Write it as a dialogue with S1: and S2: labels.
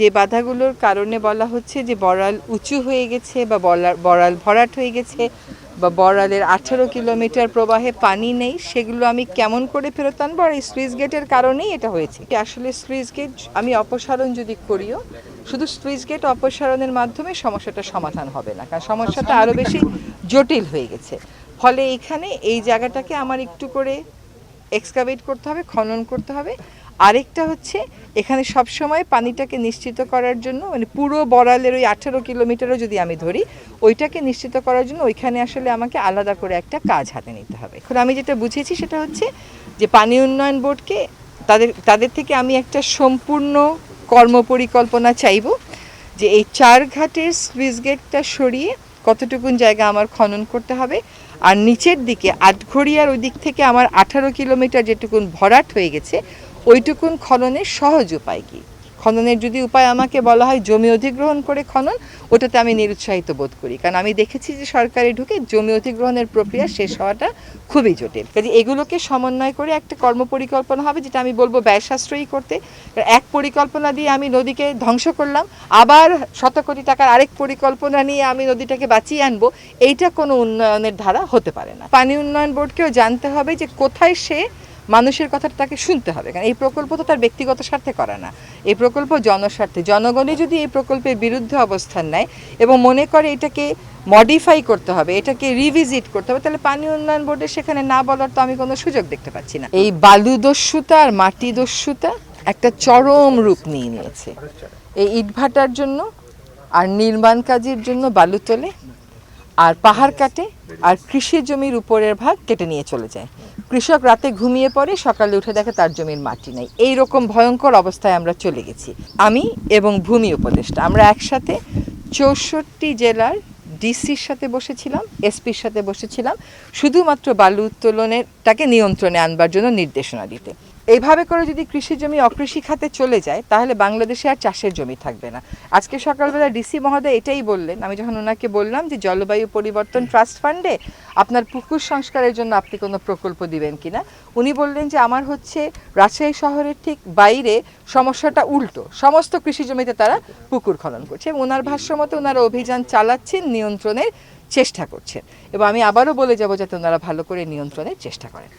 S1: যে বাধাগুলোর কারণে বলা হচ্ছে যে বড়াল উঁচু হয়ে গেছে বা বড়াল ভরাট হয়ে গেছে বা বড়ালের 18 কিলোমিটার প্রবাহে পানি নেই, সেগুলো আমি কেমন করে ফেরত আনবো? আর এই স্লুইস গেটের কারণেই এটা হয়েছে। আসলে স্লুইস গেট আমি অপসারণ যদি করিও, শুধু স্লুইস গেট অপসারণের মাধ্যমে সমস্যাটা সমাধান হবে না, কারণ সমস্যাটা আরও বেশি জটিল হয়ে গেছে। ফলে এখানে এই জায়গাটাকে আমার একটু করে এক্সকাভেট করতে হবে, খনন করতে হবে। আরেকটা হচ্ছে এখানে সবসময় পানিটাকে নিশ্চিত করার জন্য, মানে পুরো বড়ালের ওই 18 কিলোমিটারও যদি আমি ধরি, ওইটাকে নিশ্চিত করার জন্য ওইখানে আসলে আমাকে আলাদা করে একটা কাজ হাতে নিতে হবে। এখন আমি যেটা বুঝেছি সেটা হচ্ছে যে পানি উন্নয়ন বোর্ডকে তাদের থেকে আমি একটা সম্পূর্ণ কর্মপরিকল্পনা চাইব যে এই 4 ঘাটের স্লুইস গেটটা সরিয়ে কতটুকুন জায়গা আমার খনন করতে হবে, আর নিচের দিকে আটঘরিয়ার ওই দিক থেকে আমার 18 কিলোমিটার যেটুকুন ভরাট হয়ে গেছে ওইটুকুন খননের সহজ উপায় কী। খননের যদি উপায় আমাকে বলা হয় জমি অধিগ্রহণ করে খনন, ওটাতে আমি নিরুৎসাহিত বোধ করি, কারণ আমি দেখেছি যে সরকারে ঢুকে জমি অধিগ্রহণের প্রক্রিয়া শেষ হওয়াটা খুবই জটিল। কাজে এগুলোকে সমন্বয় করে একটা কর্মপরিকল্পনা হবে, যেটা আমি বলবো ব্যয় সাশ্রয়ী করতে। এক পরিকল্পনা দিয়ে আমি নদীকে ধ্বংস করলাম, আবার শত কোটি টাকার আরেক পরিকল্পনা নিয়ে আমি নদীটাকে বাঁচিয়ে আনবো, এইটা কোনো উন্নয়নের ধারা হতে পারে না। পানি উন্নয়ন বোর্ডকেও জানতে হবে যে কোথায় সে মানুষের কথাটা তাকে শুনতে হবে, কারণ এই প্রকল্প তো তার ব্যক্তিগত স্বার্থে করা না, এই প্রকল্প জনস্বার্থে। জনগণই যদি এই প্রকল্পের বিরুদ্ধে অবস্থান নেয় এবং মনে করে এটাকে মডিফাই করতে হবে, এটাকে রিভিজিট করতে হবে, তাহলে পানি উন্নয়ন বোর্ডের সেখানে না বলার তো আমি কোনো সুযোগ দেখতে পাচ্ছি না। এই বালু দস্যুতা আর মাটি দস্যুতা একটা চরম রূপ নিয়ে নিয়েছে। এই ইটভাটার জন্য আর নির্মাণ কাজের জন্য বালু তোলে আর পাহাড় কাটে আর কৃষি জমির উপরের ভাগ কেটে নিয়ে চলে যায়। কৃষক রাতে ঘুমিয়ে পড়ে, সকালে উঠে দেখে তার জমির মাটি নেই। এই রকম ভয়ঙ্কর অবস্থায় আমরা চলে গেছি। আমি এবং ভূমি উপদেষ্টা আমরা একসাথে 64 জেলার ডিসির সাথে বসেছিলাম, এসপির সাথে বসেছিলাম, শুধুমাত্র বালু উত্তোলনেরটাকে নিয়ন্ত্রণে আনবার জন্য নির্দেশনা দিতে। এইভাবে করে যদি কৃষি জমি অকৃষি খাতে চলে যায় তাহলে বাংলাদেশে আর চাষের জমি থাকবে না। আজকে সকালবেলা ডিসি মহোদয় এটাই বললেন, আমি যখন ওনাকে বললাম যে জলবায়ু পরিবর্তন ট্রাস্ট ফান্ডে আপনার পুকুর সংস্কারের জন্য আপনি কোনো প্রকল্প দিবেন কিনা, উনি বললেন যে আমার হচ্ছে রাজশাহী শহরের ঠিক বাইরে সমস্যাটা উল্টো, সমস্ত কৃষি জমিতে তারা পুকুর খনন করছে এবং ওনার ভাষ্য মতো ওনারা অভিযান চালাচ্ছেন, নিয়ন্ত্রণের চেষ্টা করছেন, এবং আমি আবারও বলে যাব যাতে ওনারা ভালো করে নিয়ন্ত্রণের চেষ্টা করেন।